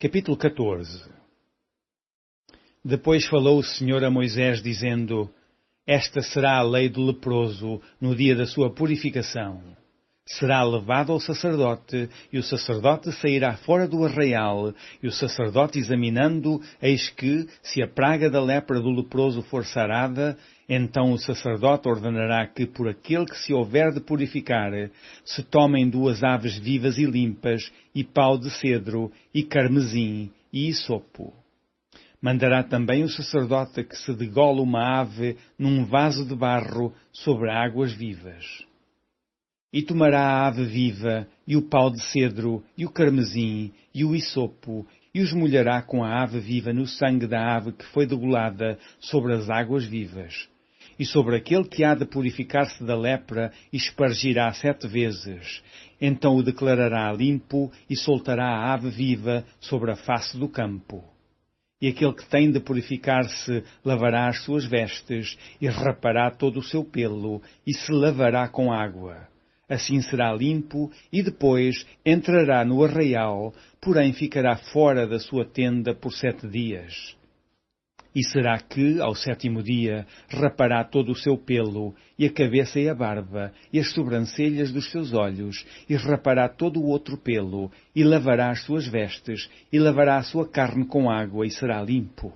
Capítulo 14. Depois falou o Senhor a Moisés, dizendo: Esta será a lei do leproso no dia da sua purificação. Será levado ao sacerdote, e o sacerdote sairá fora do arraial, e o sacerdote examinando, eis que, se a praga da lepra do leproso for sarada, então o sacerdote ordenará que, por aquele que se houver de purificar, se tomem 2 aves vivas e limpas, e pau de cedro, e carmesim, e hisopo. Mandará também o sacerdote que se degole uma ave num vaso de barro sobre águas vivas. E tomará a ave viva, e o pau de cedro, e o carmesim, e o hisopo, e os molhará com a ave viva no sangue da ave que foi degolada sobre as águas vivas. E sobre aquele que há de purificar-se da lepra, espargirá 7 vezes. Então o declarará limpo, e soltará a ave viva sobre a face do campo. E aquele que tem de purificar-se lavará as suas vestes, e rapará todo o seu pelo, e se lavará com água. Assim será limpo, e depois entrará no arraial, porém ficará fora da sua tenda por 7 dias. E será que, ao 7º dia, rapará todo o seu pelo, e a cabeça e a barba, e as sobrancelhas dos seus olhos, e rapará todo o outro pelo, e lavará as suas vestes, e lavará a sua carne com água, e será limpo.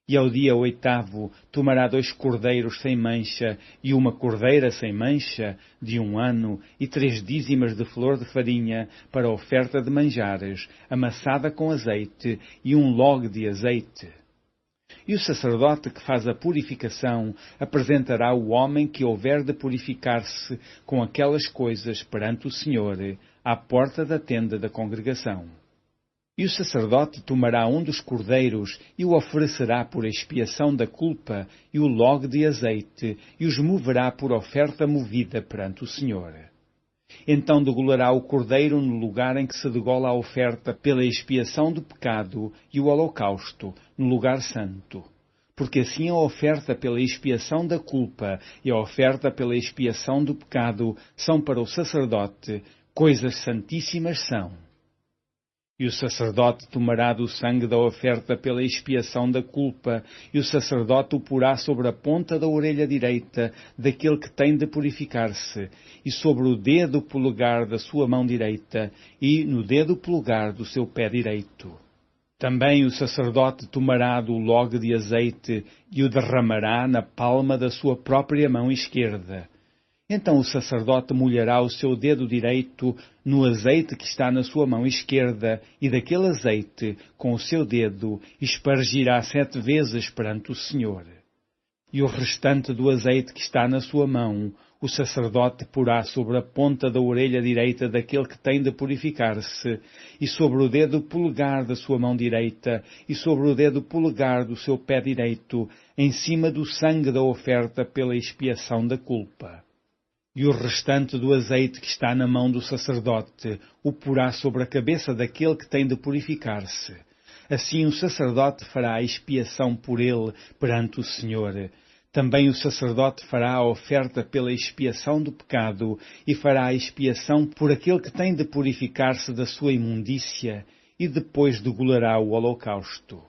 E ao dia 8º tomará 2 cordeiros sem mancha, e uma cordeira sem mancha, de 1 ano, e 3 dízimas de flor de farinha, para oferta de manjares, amassada com azeite, e 1 log de azeite. E o sacerdote que faz a purificação apresentará o homem que houver de purificar-se com aquelas coisas perante o Senhor, à porta da tenda da congregação. E o sacerdote tomará um dos cordeiros e o oferecerá por expiação da culpa e o log de azeite, e os moverá por oferta movida perante o Senhor. Então degolará o cordeiro no lugar em que se degola a oferta pela expiação do pecado e o holocausto, no lugar santo. Porque assim a oferta pela expiação da culpa e a oferta pela expiação do pecado são para o sacerdote, coisas santíssimas são. E o sacerdote tomará do sangue da oferta pela expiação da culpa, e o sacerdote o porá sobre a ponta da orelha direita daquele que tem de purificar-se, e sobre o dedo polegar da sua mão direita, e no dedo polegar do seu pé direito. Também o sacerdote tomará do log de azeite, e o derramará na palma da sua própria mão esquerda. Então o sacerdote molhará o seu dedo direito no azeite que está na sua mão esquerda, e daquele azeite, com o seu dedo, espargirá 7 vezes perante o Senhor. E o restante do azeite que está na sua mão, o sacerdote porá sobre a ponta da orelha direita daquele que tem de purificar-se, e sobre o dedo polegar da sua mão direita, e sobre o dedo polegar do seu pé direito, em cima do sangue da oferta pela expiação da culpa. E o restante do azeite que está na mão do sacerdote o porá sobre a cabeça daquele que tem de purificar-se. Assim o sacerdote fará a expiação por ele perante o Senhor. Também o sacerdote fará a oferta pela expiação do pecado e fará a expiação por aquele que tem de purificar-se da sua imundícia, e depois degolará o holocausto.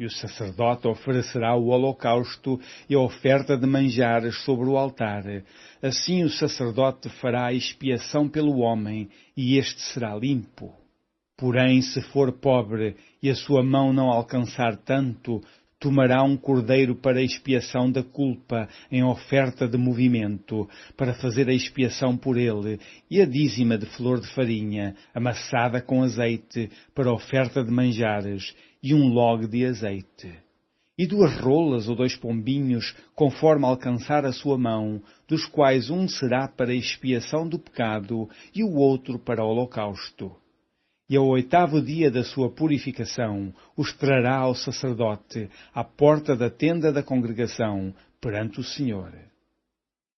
E o sacerdote oferecerá o holocausto e a oferta de manjares sobre o altar. Assim o sacerdote fará a expiação pelo homem, e este será limpo. Porém, se for pobre e a sua mão não alcançar tanto, tomará um cordeiro para a expiação da culpa em oferta de movimento, para fazer a expiação por ele, e a dízima de flor de farinha, amassada com azeite, para oferta de manjares, e 1 log de azeite. E 2 rolas ou 2 pombinhos, conforme alcançar a sua mão, dos quais um será para a expiação do pecado, e o outro para o holocausto. E ao 8º dia da sua purificação, os trará ao sacerdote, à porta da tenda da congregação, perante o Senhor.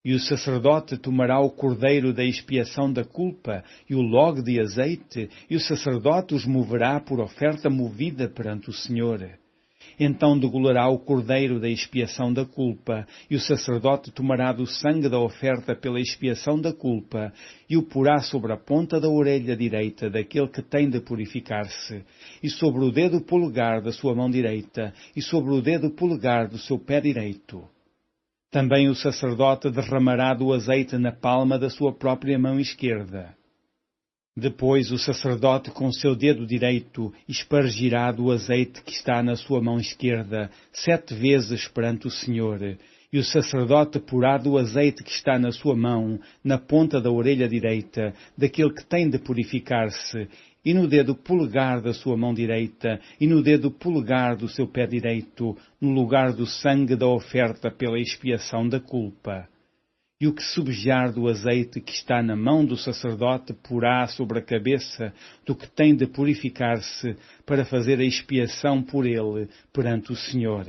E o sacerdote tomará o cordeiro da expiação da culpa e o log de azeite, e o sacerdote os moverá por oferta movida perante o Senhor. Então degolará o cordeiro da expiação da culpa, e o sacerdote tomará do sangue da oferta pela expiação da culpa, e o porá sobre a ponta da orelha direita daquele que tem de purificar-se, e sobre o dedo polegar da sua mão direita, e sobre o dedo polegar do seu pé direito. Também o sacerdote derramará do azeite na palma da sua própria mão esquerda. Depois o sacerdote com seu dedo direito espargirá do azeite que está na sua mão esquerda 7 vezes perante o Senhor, e o sacerdote porá do azeite que está na sua mão, na ponta da orelha direita, daquele que tem de purificar-se, e no dedo polegar da sua mão direita, e no dedo polegar do seu pé direito, no lugar do sangue da oferta pela expiação da culpa. E o que subjar do azeite que está na mão do sacerdote porá sobre a cabeça do que tem de purificar-se para fazer a expiação por ele perante o Senhor.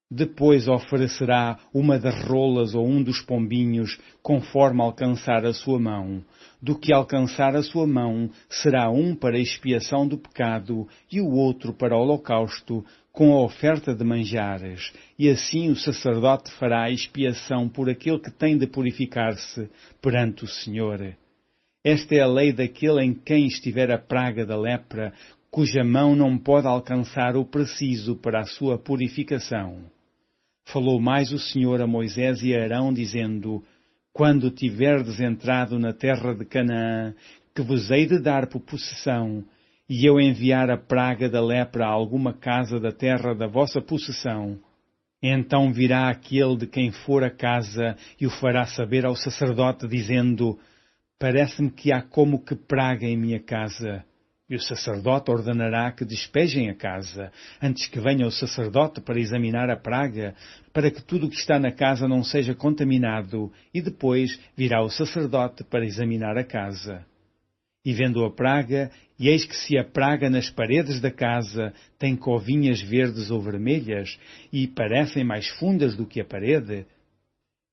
Depois oferecerá uma das rolas ou um dos pombinhos, conforme alcançar a sua mão. Do que alcançar a sua mão, será um para a expiação do pecado e o outro para o holocausto, com a oferta de manjares, e assim o sacerdote fará a expiação por aquele que tem de purificar-se perante o Senhor. Esta é a lei daquele em quem estiver a praga da lepra, cuja mão não pode alcançar o preciso para a sua purificação. Falou mais o Senhor a Moisés e a Arão, dizendo: Quando tiverdes entrado na terra de Canaã, que vos hei de dar por possessão, e eu enviar a praga da lepra a alguma casa da terra da vossa possessão, então virá aquele de quem for a casa e o fará saber ao sacerdote, dizendo: Parece-me que há como que praga em minha casa. E o sacerdote ordenará que despejem a casa, antes que venha o sacerdote para examinar a praga, para que tudo o que está na casa não seja contaminado, e depois virá o sacerdote para examinar a casa. E vendo a praga, e eis que se a praga nas paredes da casa tem covinhas verdes ou vermelhas, e parecem mais fundas do que a parede,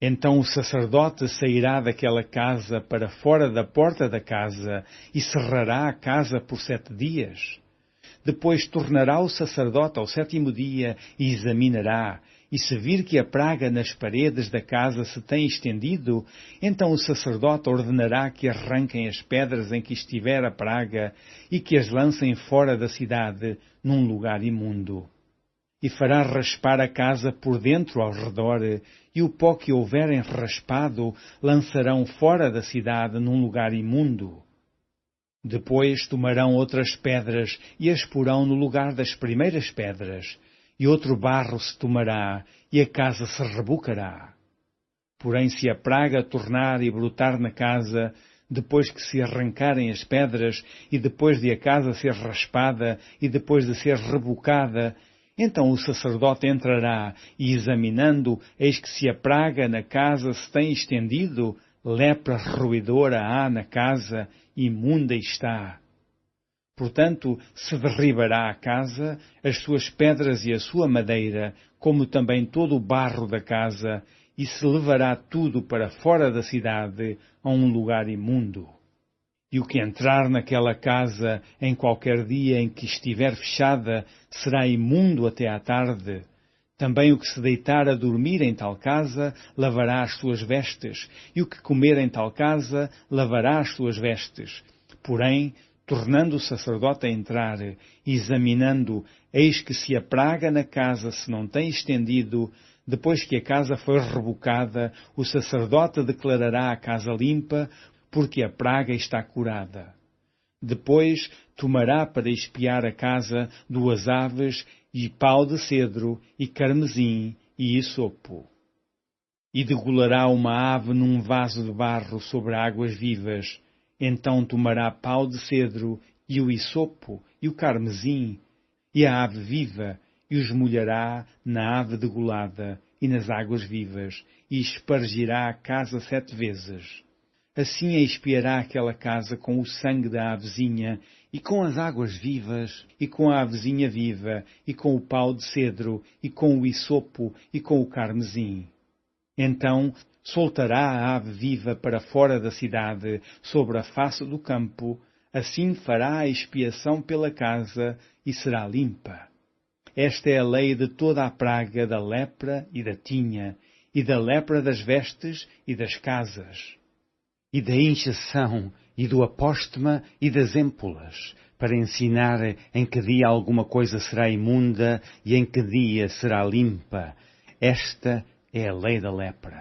então o sacerdote sairá daquela casa para fora da porta da casa e cerrará a casa por 7 dias. Depois tornará o sacerdote ao 7º dia e examinará, e se vir que a praga nas paredes da casa se tem estendido, então o sacerdote ordenará que arranquem as pedras em que estiver a praga e que as lancem fora da cidade, num lugar imundo. E fará raspar a casa por dentro ao redor, e o pó que houverem raspado lançarão fora da cidade num lugar imundo. Depois tomarão outras pedras e as porão no lugar das primeiras pedras, e outro barro se tomará, e a casa se rebocará. Porém, se a praga tornar e brotar na casa, depois que se arrancarem as pedras, e depois de a casa ser raspada, e depois de ser rebocada, então o sacerdote entrará, e examinando, eis que se a praga na casa se tem estendido, lepra roedora há na casa, imunda está. Portanto, se derribará a casa, as suas pedras e a sua madeira, como também todo o barro da casa, e se levará tudo para fora da cidade, a um lugar imundo. E o que entrar naquela casa em qualquer dia em que estiver fechada será imundo até à tarde. Também o que se deitar a dormir em tal casa lavará as suas vestes, e o que comer em tal casa lavará as suas vestes. Porém, tornando o sacerdote a entrar, e examinando, eis que se a praga na casa se não tem estendido, depois que a casa for rebocada, o sacerdote declarará a casa limpa, porque a praga está curada. Depois tomará para espiar a casa 2 aves, e pau de cedro, e carmesim, e hisopo. E degolará uma ave num vaso de barro sobre águas vivas. Então tomará pau de cedro, e o hisopo, e o carmesim, e a ave viva, e os molhará na ave degolada, e nas águas vivas, e espargirá a casa 7 vezes. Assim a expiará aquela casa com o sangue da avezinha, e com as águas vivas, e com a avezinha viva, e com o pau de cedro, e com o hisopo, e com o carmesim. Então soltará a ave viva para fora da cidade, sobre a face do campo, assim fará a expiação pela casa, e será limpa. Esta é a lei de toda a praga da lepra e da tinha, e da lepra das vestes e das casas, e da injeção, e do apóstema e das êmpulas, para ensinar em que dia alguma coisa será imunda e em que dia será limpa. Esta é a lei da lepra.